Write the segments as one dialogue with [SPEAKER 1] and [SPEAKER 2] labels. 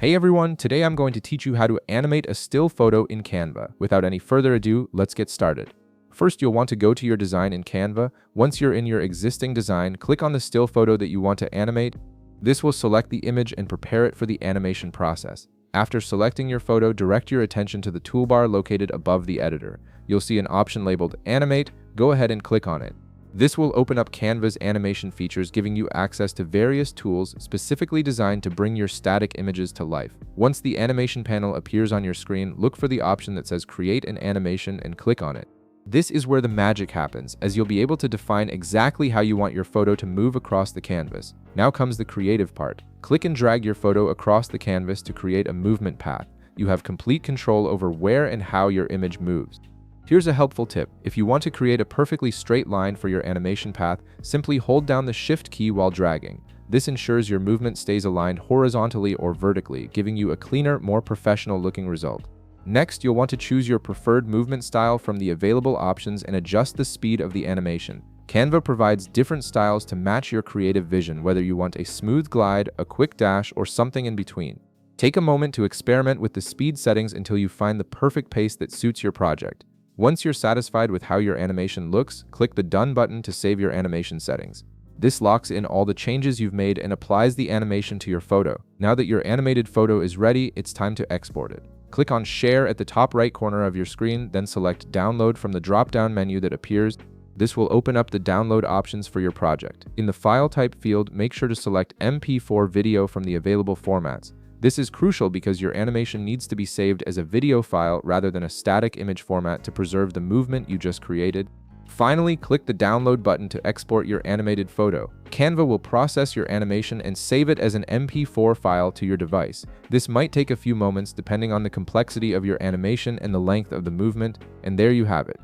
[SPEAKER 1] Hey everyone, today I'm going to teach you how to animate a still photo in Canva. Without any further ado, let's get started. First, you'll want to go to your design in Canva. Once you're in your existing design, click on the still photo that you want to animate. This will select the image and prepare it for the animation process. After selecting your photo, direct your attention to the toolbar located above the editor. You'll see an option labeled Animate. Go ahead and click on it. This will open up Canva's animation features, giving you access to various tools specifically designed to bring your static images to life. Once the animation panel appears on your screen, look for the option that says Create an Animation and click on it. This is where the magic happens, as you'll be able to define exactly how you want your photo to move across the canvas. Now comes the creative part. Click and drag your photo across the canvas to create a movement path. You have complete control over where and how your image moves. Here's a helpful tip. If you want to create a perfectly straight line for your animation path, simply hold down the Shift key while dragging. This ensures your movement stays aligned horizontally or vertically, giving you a cleaner, more professional-looking result. Next, you'll want to choose your preferred movement style from the available options and adjust the speed of the animation. Canva provides different styles to match your creative vision, whether you want a smooth glide, a quick dash, or something in between. Take a moment to experiment with the speed settings until you find the perfect pace that suits your project. Once you're satisfied with how your animation looks, click the Done button to save your animation settings. This locks in all the changes you've made and applies the animation to your photo. Now that your animated photo is ready, it's time to export it. Click on Share at the top right corner of your screen, then select Download from the drop-down menu that appears. This will open up the download options for your project. In the File Type field, make sure to select MP4 video from the available formats. This is crucial because your animation needs to be saved as a video file rather than a static image format to preserve the movement you just created. Finally, click the Download button to export your animated photo. Canva will process your animation and save it as an MP4 file to your device. This might take a few moments depending on the complexity of your animation and the length of the movement, and there you have it.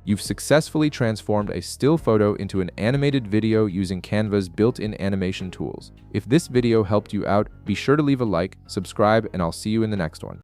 [SPEAKER 1] You've successfully transformed a still photo into an animated video using Canva's built-in animation tools. If this video helped you out, be sure to leave a like, subscribe, and I'll see you in the next one.